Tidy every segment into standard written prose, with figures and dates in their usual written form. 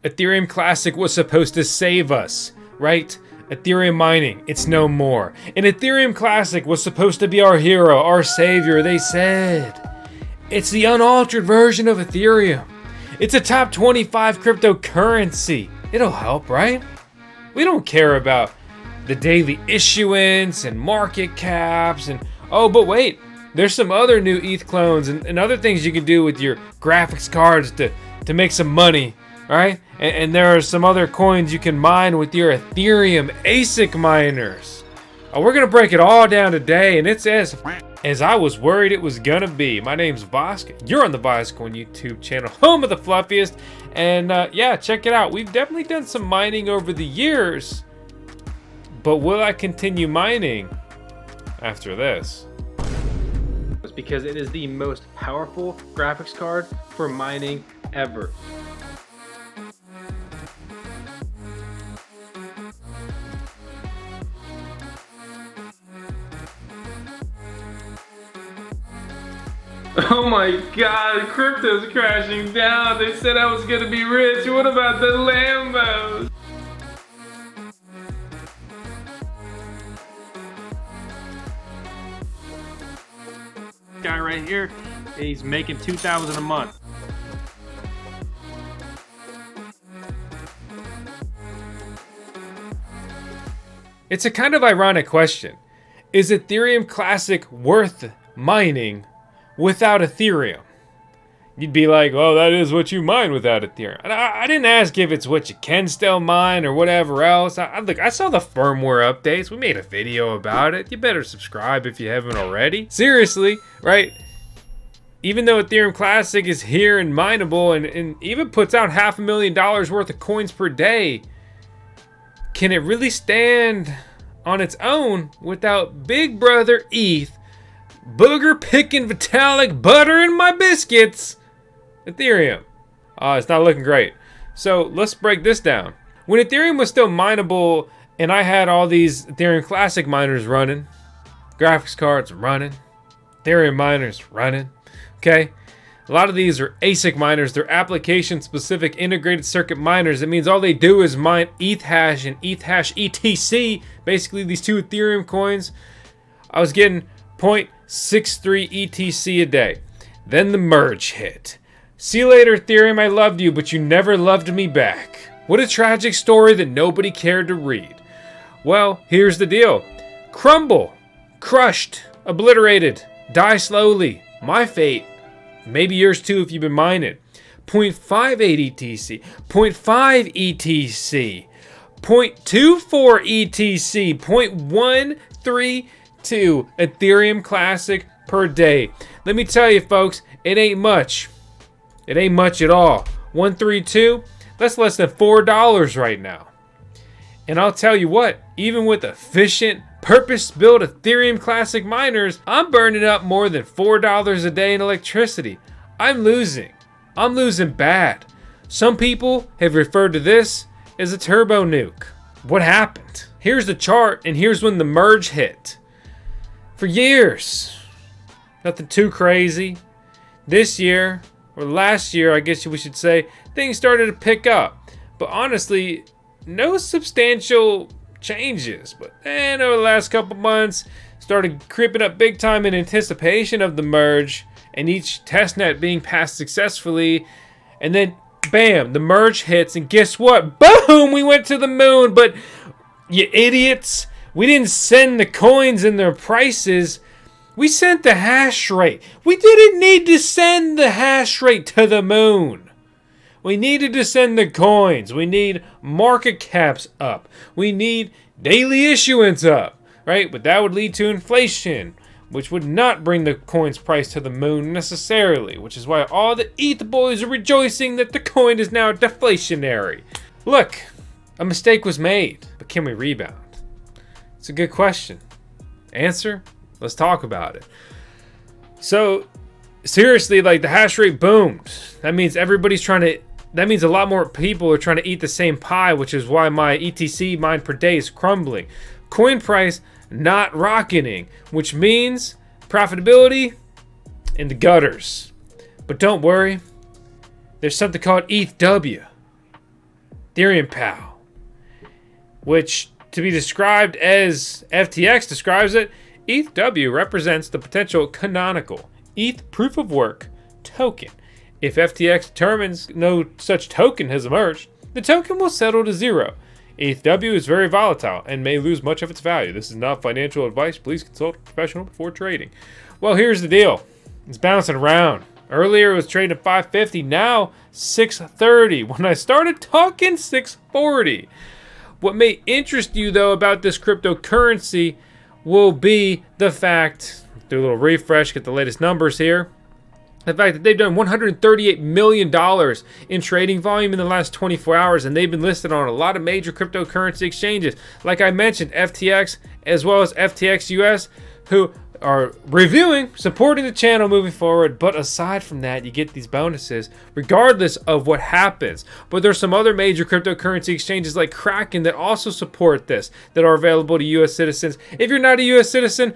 Ethereum Classic was supposed to save us, right? Ethereum mining, it's no more. And Ethereum Classic was supposed to be our hero, our savior, they said. It's the unaltered version of Ethereum. It's a top 25 cryptocurrency. It'll help, right? We don't care about the daily issuance and market caps and, oh, but wait, there's some other new ETH clones and other things you can do with your graphics cards to make some money, right? And there are some other coins you can mine with your Ethereum ASIC miners. Oh, we're gonna break it all down today, and it's as I was worried it was gonna be. My name's Voskcoin. You're on the Voskcoin YouTube channel, home of the fluffiest. And yeah, check it out. We've definitely done some mining over the years, but will I continue mining after this? Because it is the most powerful graphics card for mining ever. Oh my god, crypto's crashing down. They said I was gonna be rich. What about the Lambos? Guy right here, he's making $2,000 a month. It's a kind of ironic question. Is Ethereum Classic worth mining without Ethereum? You'd be like, oh, that is what you mine without Ethereum. I didn't ask if it's what you can still mine or whatever else. Look, I saw the firmware updates. We made a video about it. You better subscribe if you haven't already. Seriously, right? Even though Ethereum Classic is here and mineable and even puts out $500,000 worth of coins per day, can it really stand on its own without Big Brother ETH booger picking Vitalik buttering my biscuits? Ethereum. It's not looking great. So let's break this down. When Ethereum was still mineable and I had all these Ethereum Classic miners running, graphics cards running, Ethereum miners running, okay? A lot of these are ASIC miners. They're application-specific integrated circuit miners. It means all they do is mine ETH hash and ETH hash ETC, basically these two Ethereum coins. I was getting 0.63 ETC a day. Then the merge hit. See you later, Ethereum. I loved you, but you never loved me back. What a tragic story that nobody cared to read. Well, here's the deal. Crumble. Crushed. Obliterated. Die slowly. My fate. Maybe yours too if you've been mining. 0.58 ETC. 0.5 ETC. 0.24 ETC. 0.132 Ethereum Classic per day. Let me tell you, folks, it ain't much. It ain't much at all. 132, that's less than $4 right now. And I'll tell you what, even with efficient, purpose-built Ethereum Classic miners, I'm burning up more than $4 a day in electricity. I'm losing. I'm losing bad. Some people have referred to this as a turbo nuke. What happened? Here's the chart, and here's when the merge hit. For years, nothing too crazy. This year, or last year, I guess we should say, things started to pick up. But honestly, no substantial changes. But then over the last couple months, started creeping up big time in anticipation of the merge and each testnet being passed successfully. And then, bam, the merge hits, and guess what? Boom, we went to the moon. But you idiots, we didn't send the coins and their prices. We sent the hash rate. We didn't need to send the hash rate to the moon. We needed to send the coins. We need market caps up. We need daily issuance up, right? But that would lead to inflation, which would not bring the coin's price to the moon necessarily, which is why all the ETH boys are rejoicing that the coin is now deflationary. Look, a mistake was made, but can we rebound? It's a good question. Answer? Let's talk about it. So, seriously, like the hash rate boomed. That means everybody's trying to, that means a lot more people are trying to eat the same pie, which is why my ETC mine per day is crumbling. Coin price not rocketing, which means profitability in the gutters. But don't worry, there's something called ETHW. EthereumPOW, which to be described as FTX describes it, ETHW represents the potential canonical ETH proof of work token. If FTX determines no such token has emerged, the token will settle to zero. ETHW is very volatile and may lose much of its value. This is not financial advice. Please consult a professional before trading. Well, here's the deal. It's bouncing around. Earlier it was trading at 550, now 630. When I started talking, 640. What may interest you though about this cryptocurrency will be the fact, do a little refresh, get the latest numbers here. The fact that they've done $138 million in trading volume in the last 24 hours, and they've been listed on a lot of major cryptocurrency exchanges. Like I mentioned, FTX as well as FTX US, who are reviewing, supporting the channel moving forward. But aside from that, you get these bonuses regardless of what happens. But there's some other major cryptocurrency exchanges like Kraken that also support this, that are available to US citizens. If you're not a US citizen,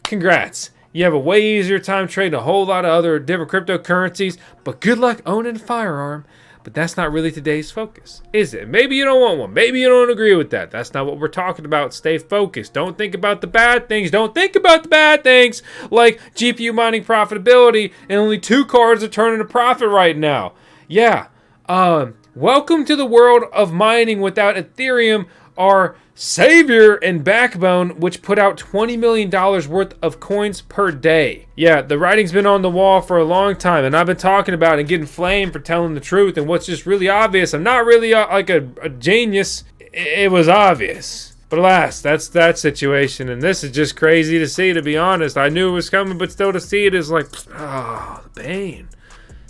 congrats. You have a way easier time trading a whole lot of other different cryptocurrencies, but good luck owning a firearm. But that's not really today's focus, is it? Maybe you don't want one. Maybe you don't agree with that. That's not what we're talking about. Stay focused. Don't think about the bad things. Don't think about the bad things like GPU mining profitability and only 2 cards are turning a profit right now. Yeah. Welcome to the world of mining without Ethereum, our savior and backbone, which put out $20 million worth of coins per day. Yeah, the writing's been on the wall for a long time, and I've been talking about it and getting flamed for telling the truth. And what's just really obvious, I'm not really like a genius. It was obvious. But alas, that's that situation, and this is just crazy to see, to be honest. I knew it was coming, but still to see it is like, oh, the pain.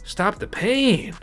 Stop the pain.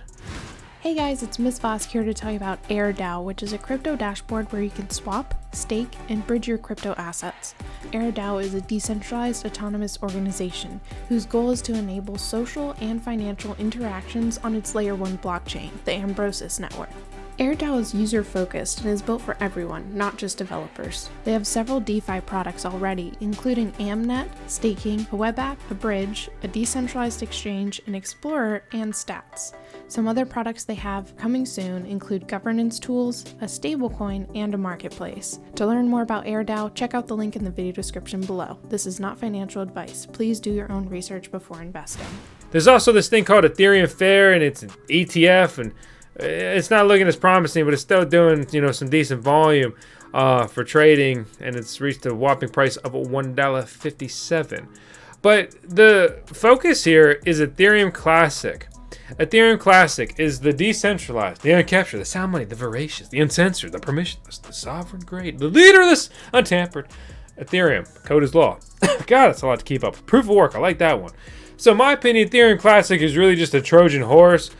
Hey guys, it's Ms. Vosk here to tell you about AirDAO, which is a crypto dashboard where you can swap, stake, and bridge your crypto assets. AirDAO is a decentralized autonomous organization whose goal is to enable social and financial interactions on its layer 1 blockchain, the Ambrosis network. AirDAO is user-focused and is built for everyone, not just developers. They have several DeFi products already, including Amnet, staking, a web app, a bridge, a decentralized exchange, an explorer, and stats. Some other products they have coming soon include governance tools, a stablecoin, and a marketplace. To learn more about AirDAO, check out the link in the video description below. This is not financial advice. Please do your own research before investing. There's also this thing called Ethereum Fair, and it's an ETF, and it's not looking as promising, but it's still doing, some decent volume for trading, and it's reached a whopping price of $1.57. But the focus here is Ethereum Classic. Ethereum Classic is the decentralized, the uncaptured, the sound money, the voracious, the uncensored, the permissionless, the sovereign grade, the leaderless, untampered Ethereum. Code is law. God, that's a lot to keep up. Proof of work. I like that one. So in my opinion, Ethereum Classic is really just a Trojan horse,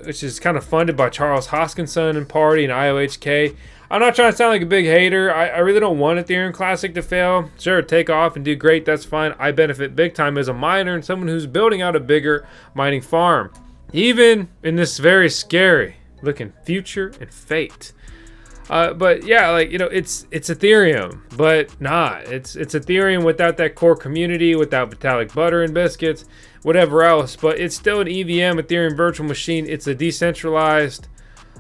which is kind of funded by Charles Hoskinson and Party and IOHK. I'm not trying to sound like a big hater. I really don't want Ethereum Classic to fail. Sure, take off and do great. That's fine. I benefit big time as a miner and someone who's building out a bigger mining farm, even in this very scary looking future and fate. But yeah, it's Ethereum, but not. It's Ethereum without that core community, without Vitalik Butter and biscuits, whatever else. But it's still an EVM, Ethereum virtual machine. It's a decentralized,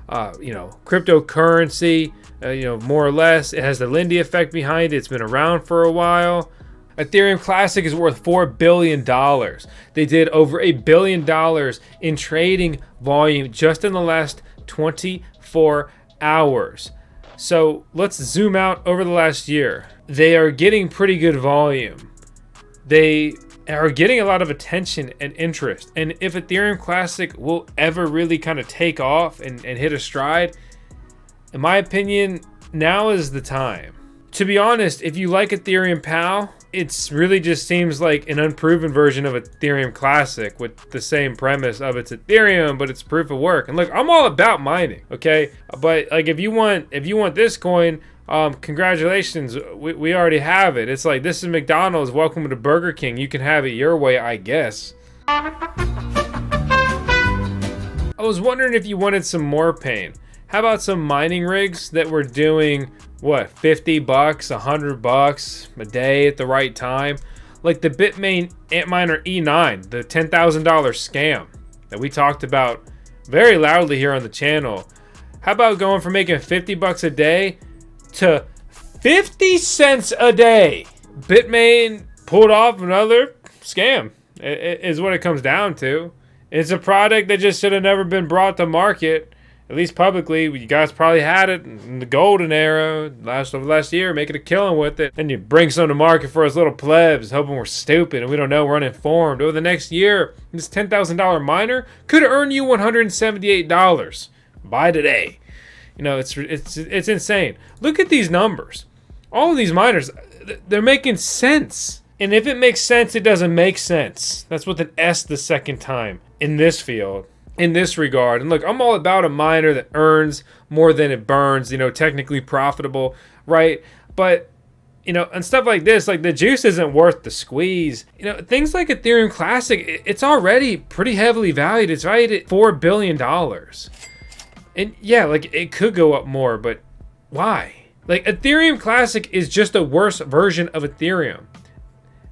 cryptocurrency, more or less. It has the Lindy effect behind it. It's been around for a while. Ethereum Classic is worth $4 billion. They did over $1 billion in trading volume just in the last 24 hours. So let's zoom out over the last year. They are getting pretty good volume. They are getting a lot of attention and interest. And if Ethereum Classic will ever really kind of take off and hit a stride, in my opinion, now is the time. To be honest, if you like EthereumPOW, it really just seems like an unproven version of Ethereum Classic with the same premise of it's Ethereum, but it's proof of work. And look, I'm all about mining, okay? But like if you want this coin, congratulations, we already have it. It's like, this is McDonald's, welcome to Burger King. You can have it your way, I guess. I was wondering if you wanted some more pain. How about some mining rigs that were doing, what, $50, $100 a day at the right time? Like the Bitmain Antminer E9, the $10,000 scam that we talked about very loudly here on the channel. How about going from making 50 bucks a day to 50 cents a day? Bitmain pulled off another scam, is what it comes down to. It's a product that just should have never been brought to market, at least publicly. You guys probably had it in the golden era, last year, making a killing with it. And you bring some to market for us little plebs, hoping we're stupid and we don't know, we're uninformed. Over the next year, this $10,000 miner could earn you $178 by today. You know, it's insane. Look at these numbers. All of these miners, they're making sense. And if it makes sense, it doesn't make sense. That's with an S the second time in this field, in this regard. And look, I'm all about a miner that earns more than it burns, you know, technically profitable, right? But, you know, and stuff like this, like the juice isn't worth the squeeze. You know, things like Ethereum Classic, it's already pretty heavily valued. It's valued at $4 billion. And yeah, like it could go up more, but why? Like Ethereum Classic is just a worse version of Ethereum.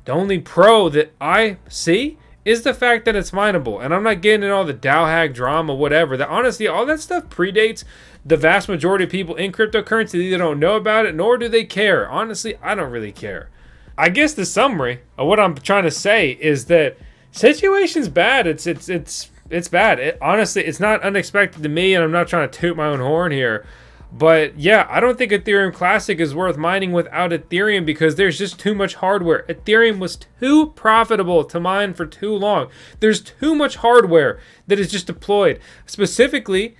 The only pro that I see is the fact that it's mineable. And I'm not getting in all the DAO hack drama, whatever. That honestly, all that stuff predates the vast majority of people in cryptocurrency. They either don't know about it, nor do they care. Honestly, I don't really care. I guess the summary of what I'm trying to say is that situation's bad. It's bad. Honestly, it's not unexpected to me, and I'm not trying to toot my own horn here. But yeah, I don't think Ethereum Classic is worth mining without Ethereum because there's just too much hardware. Ethereum was too profitable to mine for too long. There's too much hardware that is just deployed. Specifically,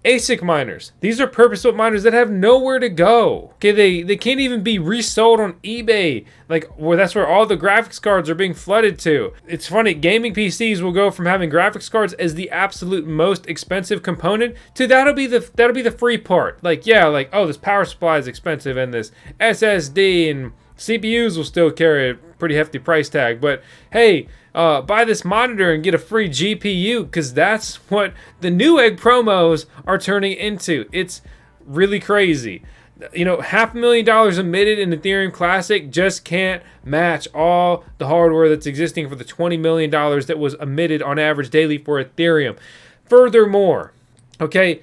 ASIC miners. These are purpose-built miners that have nowhere to go. Okay, they can't even be resold on eBay. Like, where that's where all the graphics cards are being flooded to. It's funny, gaming PCs will go from having graphics cards as the absolute most expensive component to that'll be the free part. Like, yeah, like, oh, this power supply is expensive and this SSD and CPUs will still carry a pretty hefty price tag. But hey, buy this monitor and get a free GPU, because that's what the Newegg promos are turning into. It's really crazy. You know, $500,000 emitted in Ethereum Classic just can't match all the hardware that's existing for the $20 million that was emitted on average daily for Ethereum. Furthermore, okay,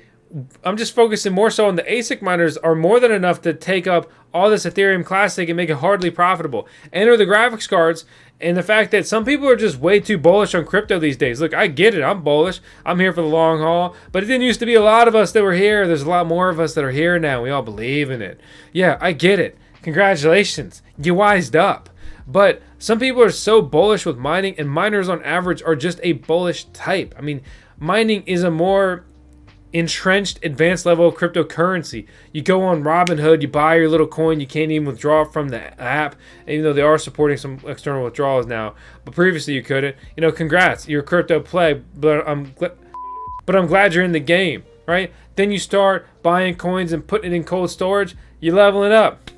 I'm just focusing more so on the ASIC miners are more than enough to take up all this Ethereum Classic and make it hardly profitable. Enter the graphics cards and the fact that some people are just way too bullish on crypto these days. Look, I get it. I'm bullish. I'm here for the long haul. But it didn't used to be a lot of us that were here. There's a lot more of us that are here now. We all believe in it. Yeah, I get it. Congratulations. You wised up. But some people are so bullish with mining, and miners on average are just a bullish type. I mean, mining is a more entrenched advanced level of cryptocurrency. You go on Robinhood, you buy your little coin, you can't even withdraw it from the app, even though they are supporting some external withdrawals now, but previously you couldn't. You know, congrats, you're a crypto play, but I'm glad you're in the game, right? Then you start buying coins and putting it in cold storage, you're leveling up.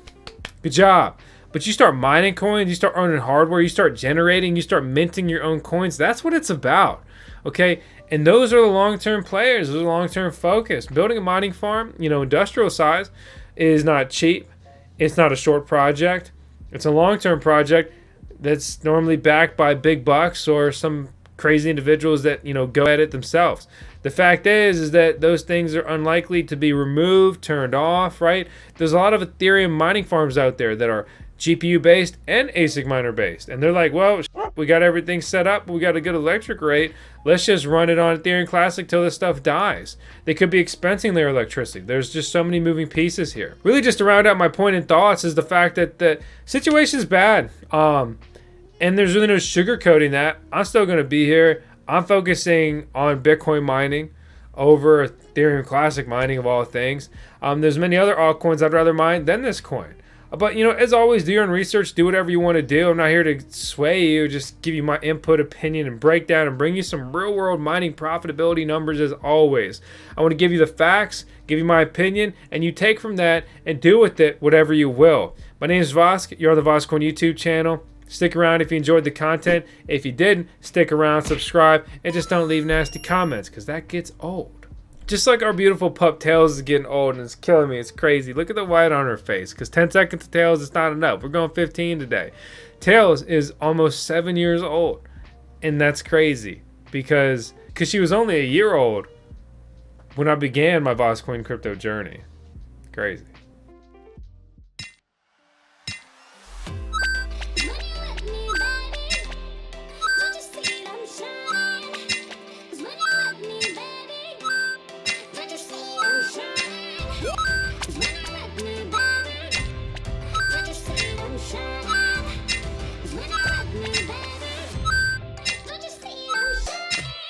Good job. But you start mining coins, you start owning hardware, you start generating, you start minting your own coins. That's what it's about, okay? And those are the long-term players. Those are the long-term focus. Building a mining farm, you know, industrial size, is not cheap. It's not a short project. It's a long-term project that's normally backed by big bucks or some crazy individuals that, you know, go at it themselves. The fact is that those things are unlikely to be removed, turned off, right? There's a lot of Ethereum mining farms out there that are GPU-based and ASIC miner-based. And they're like, well, we got everything set up. We got a good electric rate. Let's just run it on Ethereum Classic till this stuff dies. They could be expensing their electricity. There's just so many moving pieces here. Really, just to round out my point and thoughts is the fact that the situation's bad. And there's really no sugarcoating that. I'm still going to be here. I'm focusing on Bitcoin mining over Ethereum Classic mining of all things. There's many other altcoins I'd rather mine than this coin. But, you know, as always, do your own research, do whatever you want to do. I'm not here to sway you, just give you my input, opinion, and breakdown, and bring you some real-world mining profitability numbers as always. I want to give you the facts, give you my opinion, and you take from that and do with it whatever you will. My name is Vosk. You're on the Voskcoin YouTube channel. Stick around if you enjoyed the content. If you didn't, stick around, subscribe, and just don't leave nasty comments, because that gets old. Just like our beautiful pup Tails is getting old and it's killing me. It's crazy. Look at the white on her face. Because 10 seconds of Tails is not enough. We're going 15 today. Tails is almost 7 years old. And that's crazy. Because she was only a year old when I began my Voskcoin crypto journey. Crazy.